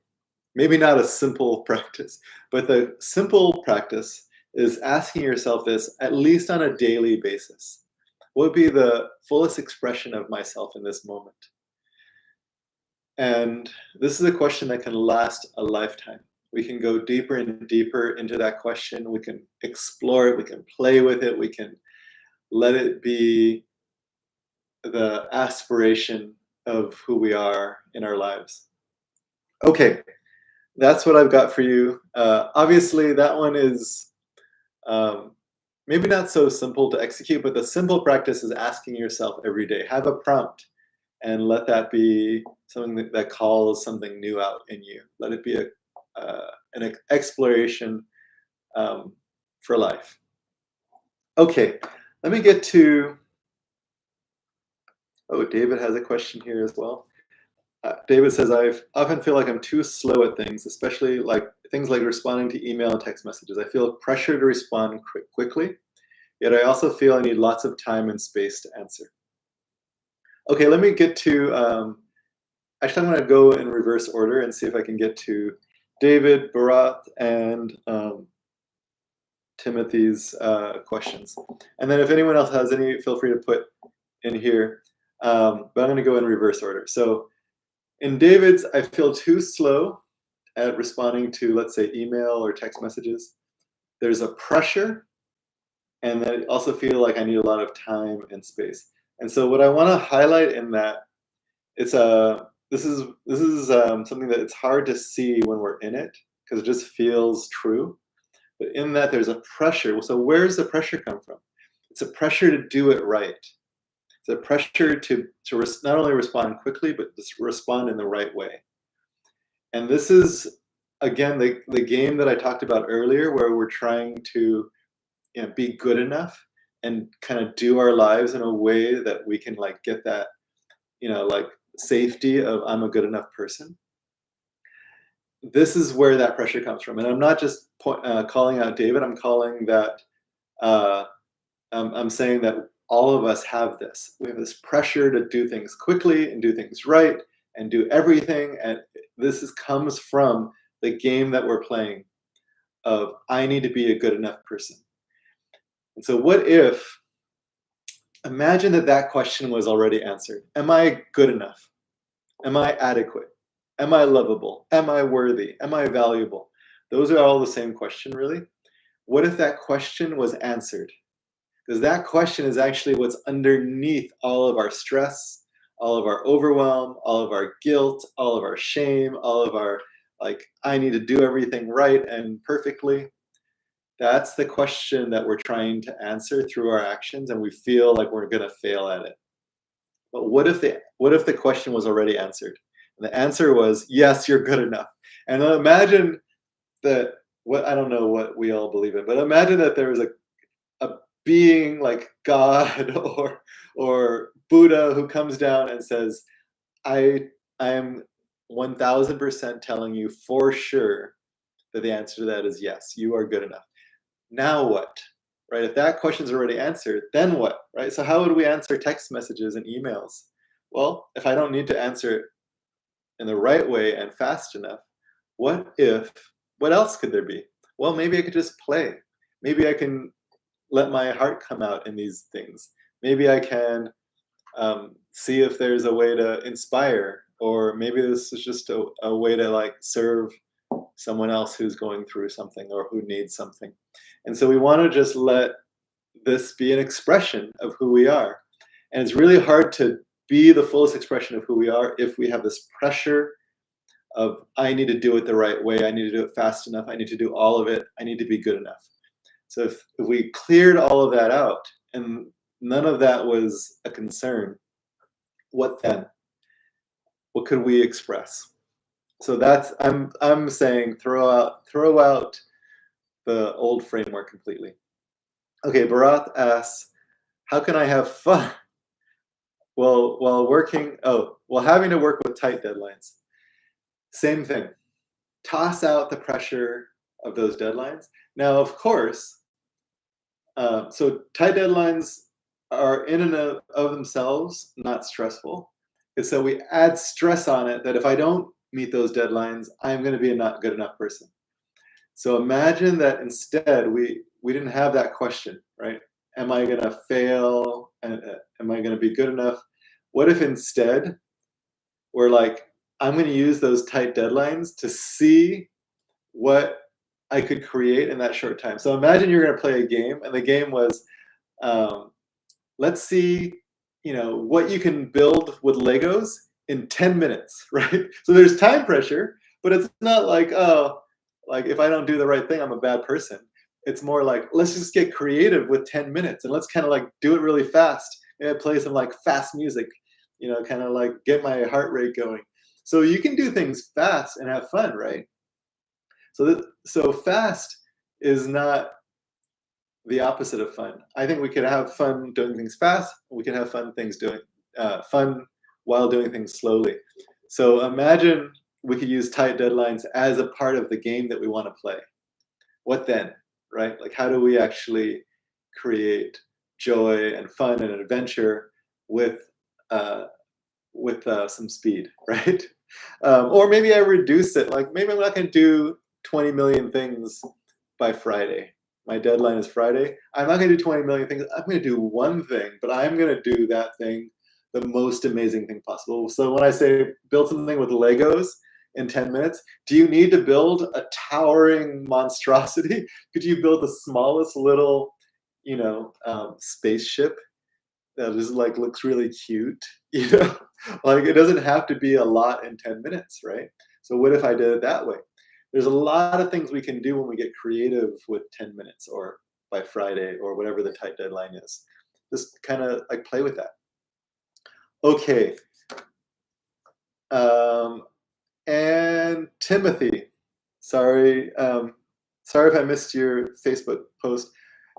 maybe not a simple practice, but the simple practice is asking yourself this at least on a daily basis. What would be the fullest expression of myself in this moment? And this is a question that can last a lifetime. We can go deeper and deeper into that question. We can explore it. We can play with it. We can let it be the aspiration of who we are in our lives. Okay, that's what I've got for you. Obviously, that one is maybe not so simple to execute, but the simple practice is asking yourself every day. Have a prompt and let that be something that calls something new out in you. Let it be an exploration for life. Okay, let me get to, David has a question here as well. David says, I often feel like I'm too slow at things, especially like things like responding to email and text messages. I feel pressure to respond quickly, yet I also feel I need lots of time and space to answer. Okay, let me get to, actually I'm gonna go in reverse order and see if I can get to David, Bharat, and Timothy's questions. And then if anyone else has any, feel free to put in here, but I'm gonna go in reverse order. So in David's, I feel too slow at responding to, let's say, email or text messages. There's a pressure, and then I also feel like I need a lot of time and space. And so what I want to highlight in that, this is something that it's hard to see when we're in it because it just feels true. But in that, there's a pressure. So where does the pressure come from? It's a pressure to do it right. It's a pressure to not only respond quickly, but to respond in the right way. And this is, again, the game that I talked about earlier, where we're trying to be good enough and kind of do our lives in a way that we can like get that, like safety of I'm a good enough person. This is where that pressure comes from. And I'm not just calling out David, I'm calling that, I'm saying that all of us have this. We have this pressure to do things quickly and do things right and do everything. And this comes from the game that we're playing of I need to be a good enough person. And so what if, imagine that question was already answered. Am I good enough? Am I adequate? Am I lovable? Am I worthy? Am I valuable? Those are all the same question, really. What if that question was answered? Because that question is actually what's underneath all of our stress, all of our overwhelm, all of our guilt, all of our shame, all of our like, I need to do everything right and perfectly. That's the question that we're trying to answer through our actions, and we feel like we're going to fail at it. But what if the question was already answered? And the answer was, yes, you're good enough. And then imagine that, what, I don't know what we all believe in, but imagine that there was a being like God or Buddha who comes down and says, I am 1000% telling you for sure that the answer to that is yes, you are good enough. Now what? Right? If that question's already answered, then what? Right? So how would we answer text messages and emails? Well, if I don't need to answer it in the right way and fast enough, what if, what else could there be? Well, maybe I could just play. Maybe I can let my heart come out in these things. Maybe I can see if there's a way to inspire, or maybe this is just a way to like serve someone else who's going through something or who needs something. And so we want to just let this be an expression of who we are. And it's really hard to be the fullest expression of who we are if we have this pressure of, I need to do it the right way, I need to do it fast enough, I need to do all of it, I need to be good enough. So if we cleared all of that out and none of that was a concern, what then? What could we express? So that's, I'm saying throw out the old framework completely. Okay, Bharat asks, how can I have fun? Well, while having to work with tight deadlines. Same thing. Toss out the pressure of those deadlines. Now, of course, so tight deadlines are in and of themselves not stressful. And so we add stress on it that if I don't meet those deadlines, I'm going to be a not good enough person. So imagine that instead we didn't have that question, right? Am I going to fail? And am I going to be good enough? What if instead we're like, I'm going to use those tight deadlines to see what I could create in that short time. So imagine you're going to play a game, and the game was, let's see, what you can build with Legos in 10 minutes, right? So there's time pressure, but it's not like, oh, like if I don't do the right thing, I'm a bad person. It's more like, let's just get creative with 10 minutes and let's kind of like do it really fast. And play some like fast music, kind of like get my heart rate going. So you can do things fast and have fun, right? So fast is not the opposite of fun. I think we could have fun doing things fast. We can have fun while doing things slowly. So imagine we could use tight deadlines as a part of the game that we want to play. What then, right? Like, how do we actually create joy and fun and adventure with some speed, right? Or maybe I reduce it. Like maybe I'm not going to do 20 million things by Friday. My deadline is Friday. I'm not going to do 20 million things. I'm going to do one thing, but I'm going to do that thing the most amazing thing possible. So when I say build something with Legos in 10 minutes, do you need to build a towering monstrosity? Could you build the smallest little, spaceship that is like looks really cute? Like it doesn't have to be a lot in 10 minutes, right? So what if I did it that way? There's a lot of things we can do when we get creative with 10 minutes or by Friday or whatever the tight deadline is. Just kind of like play with that. Okay. And Timothy, sorry if I missed your Facebook post.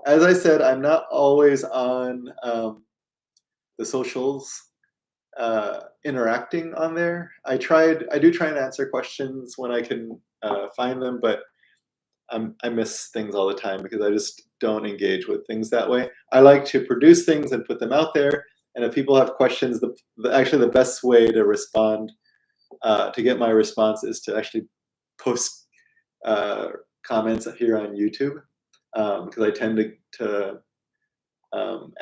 As I said, I'm not always on the socials interacting on there. I do try and answer questions when I can find them, but I miss things all the time because I just don't engage with things that way. I like to produce things and put them out there, and if people have questions, actually the best way to respond, to get my response, is to actually post comments here on YouTube, because I tend to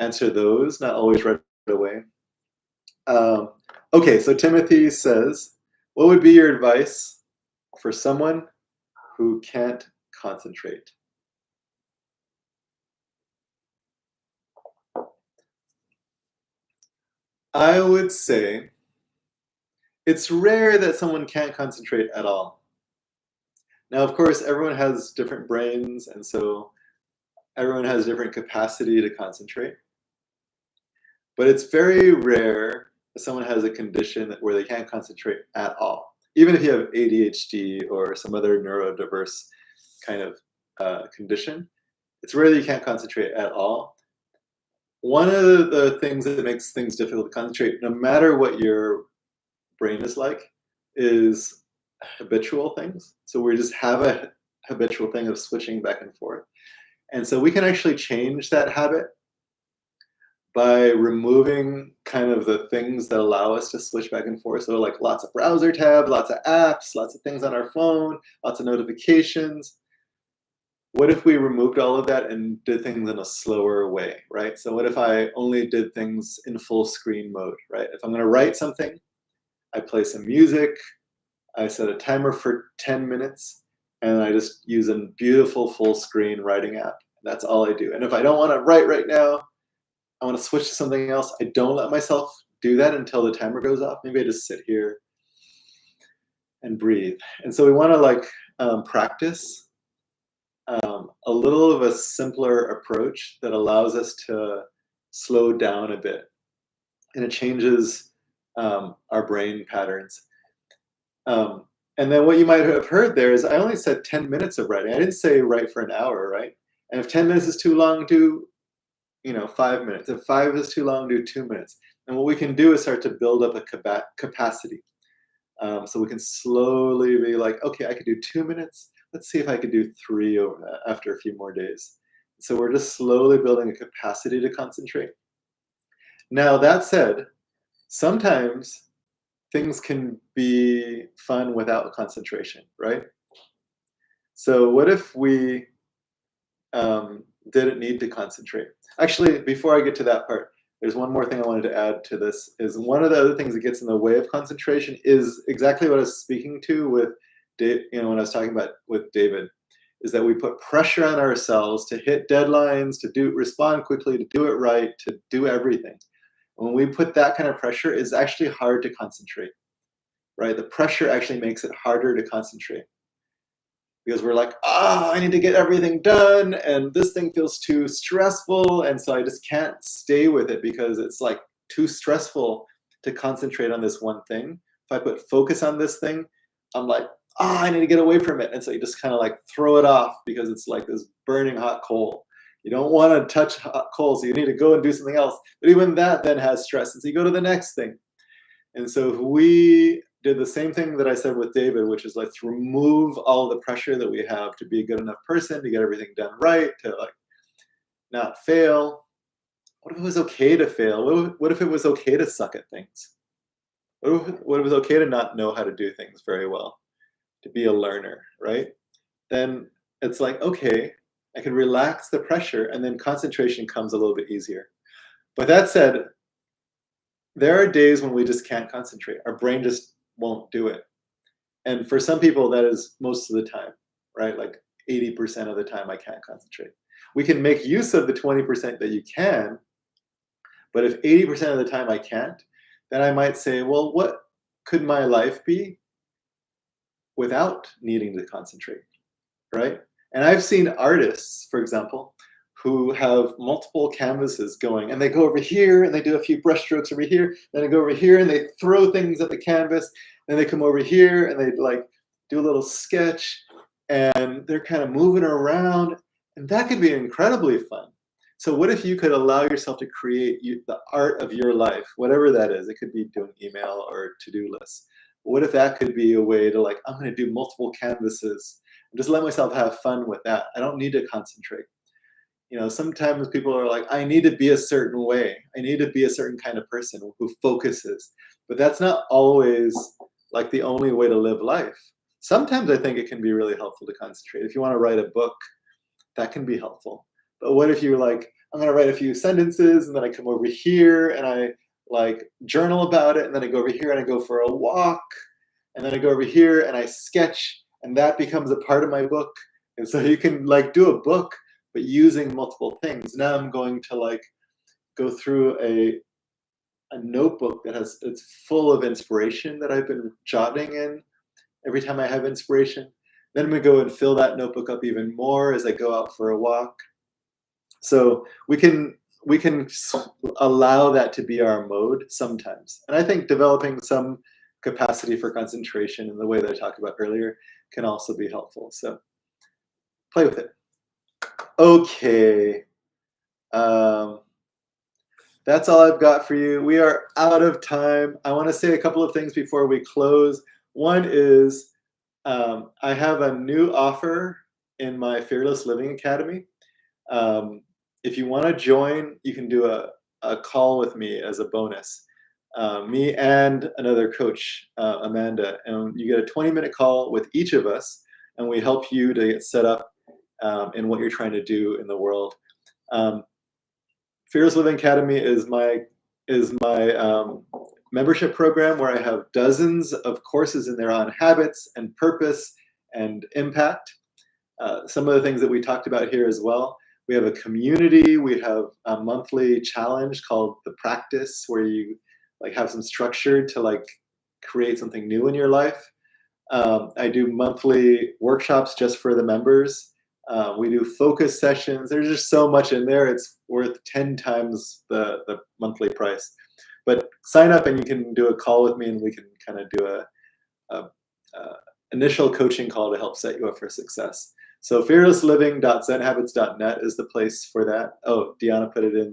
answer those, not always right away. Okay, so Timothy says, what would be your advice for someone who can't concentrate? I would say it's rare that someone can't concentrate at all. Now, of course, everyone has different brains, and so everyone has different capacity to concentrate. But it's very rare that someone has a condition where they can't concentrate at all. Even if you have ADHD or some other neurodiverse kind of condition, it's rare that you can't concentrate at all. One of the things that makes things difficult to concentrate, no matter what your brain is like, is habitual things. So we just have a habitual thing of switching back and forth. And so we can actually change that habit by removing kind of the things that allow us to switch back and forth. So like lots of browser tabs, lots of apps, lots of things on our phone, lots of notifications. What if we removed all of that and did things in a slower way, right? So what if I only did things in full screen mode, right? If I'm going to write something, I play some music, I set a timer for 10 minutes, and I just use a beautiful full screen writing app. That's all I do. And if I don't want to write right now, I want to switch to something else, I don't let myself do that until the timer goes off. Maybe I just sit here and breathe. And so we want to practice a little of a simpler approach that allows us to slow down a bit. And it changes our brain patterns. And then what you might have heard there is I only said 10 minutes of writing. I didn't say write for an hour, right? And if 10 minutes is too long, do 5 minutes. If 5 is too long, do 2 minutes. And what we can do is start to build up a capacity. So we can slowly be like, okay, I could do 2 minutes. Let's see if I could do 3 after a few more days. So we're just slowly building a capacity to concentrate. Now, that said, sometimes things can be fun without concentration, right? So what if we didn't need to concentrate? Actually, before I get to that part, there's one more thing I wanted to add to this, is one of the other things that gets in the way of concentration is exactly what I was speaking to with Dave, when I was talking about with David, is that we put pressure on ourselves to hit deadlines, to respond quickly, to do it right, to do everything. When we put that kind of pressure, it's actually hard to concentrate, right? The pressure actually makes it harder to concentrate because we're like, I need to get everything done, and this thing feels too stressful, and so I just can't stay with it because it's like too stressful to concentrate on this one thing. If I put focus on this thing, I'm like, I need to get away from it, and so you just kind of like throw it off because it's like this burning hot coal. You don't want to touch hot coal, so you need to go and do something else. But even that then has stress, and so you go to the next thing. And so if we did the same thing that I said with David, which is let's remove all the pressure that we have to be a good enough person, to get everything done right, to like not fail. What if it was okay to fail? What if it was okay to suck at things? What if it was okay to not know how to do things very well, to be a learner, right? Then it's like, okay, I can relax the pressure, and then concentration comes a little bit easier. But that said, there are days when we just can't concentrate. Our brain just won't do it. And for some people, that is most of the time, right? Like 80% of the time, I can't concentrate. We can make use of the 20% that you can, but if 80% of the time I can't, then I might say, well, what could my life be without needing to concentrate, right? And I've seen artists, for example, who have multiple canvases going, and they go over here and they do a few brush strokes over here, then they go over here and they throw things at the canvas, then they come over here and they like do a little sketch, and they're kind of moving around, and that could be incredibly fun. So what if you could allow yourself to create the art of your life, whatever that is? It could be doing email or to-do lists. What if that could be a way to like, I'm going to do multiple canvases and just let myself have fun with that? I don't need to concentrate. Sometimes people are like, I need to be a certain way. I need to be a certain kind of person who focuses. But that's not always like the only way to live life. Sometimes I think it can be really helpful to concentrate. If you want to write a book, that can be helpful. But what if you're like, I'm going to write a few sentences, and then I come over here and I like journal about it, and then I go over here and I go for a walk, and then I go over here and I sketch, and that becomes a part of my book. And so you can like do a book, but using multiple things. Now I'm going to like go through a a notebook it's full of inspiration that I've been jotting in every time I have inspiration. Then I'm gonna go and fill that notebook up even more as I go out for a walk. So we can allow that to be our mode sometimes. And I think developing some capacity for concentration in the way that I talked about earlier can also be helpful. So play with it. Okay. Um, that's all I've got for you. We are out of time. I want to say a couple of things before we close. One is I have a new offer in my Fearless Living Academy. If you want to join, you can do a call with me as a bonus. Me and another coach, Amanda, and you get a 20-minute call with each of us, and we help you to get set up in what you're trying to do in the world. Fearless Living Academy is my membership program where I have dozens of courses in there on habits and purpose and impact. Some of the things that we talked about here as well. We have a community. We have a monthly challenge called The Practice, where you like have some structure to like create something new in your life. I do monthly workshops just for the members. We do focus sessions. There's just so much in there. It's worth 10 times the monthly price. But sign up and you can do a call with me, and we can kind of do a initial coaching call to help set you up for success. So fearlessliving.zenhabits.net is the place for that. Oh, Deanna put it in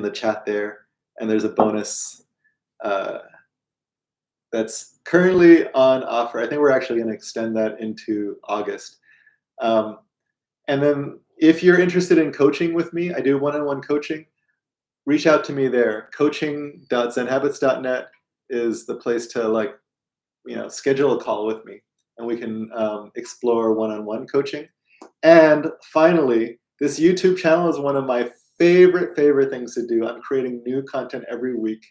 the chat there, and there's a bonus that's currently on offer. I think we're actually going to extend that into August. And then if you're interested in coaching with me, I do one-on-one coaching. Reach out to me there. Coaching.zenhabits.net is the place to schedule a call with me, and we can explore one-on-one coaching. And finally, this YouTube channel is one of my favorite things to do. I'm creating new content every week.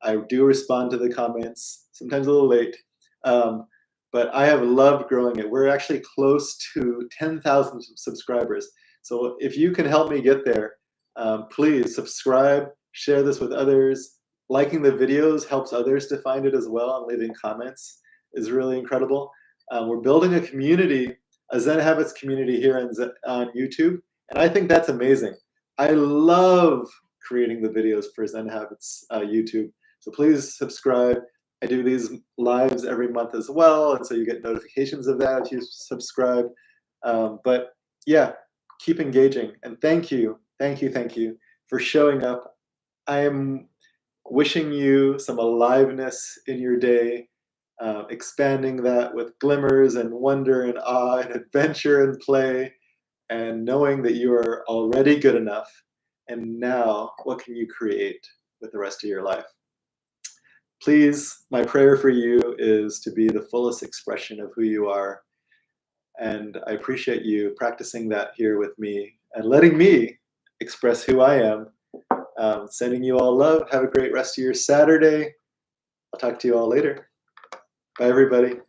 I do respond to the comments, sometimes a little late, but I have loved growing it. We're actually close to 10,000 subscribers. So if you can help me get there, please subscribe, share this with others. Liking the videos helps others to find it as well, and leaving comments is really incredible. We're building a community, a Zen Habits community here on YouTube, and I think that's amazing. I love creating the videos for Zen Habits YouTube. So please subscribe. I do these lives every month as well, and so you get notifications of that if you subscribe. But yeah, keep engaging, and thank you for showing up. I am wishing you some aliveness in your day, expanding that with glimmers and wonder and awe and adventure and play, and knowing that you are already good enough. And now, what can you create with the rest of your life? Please, my prayer for you is to be the fullest expression of who you are. And I appreciate you practicing that here with me and letting me express who I am. Sending you all love. Have a great rest of your Saturday. I'll talk to you all later. Bye, everybody.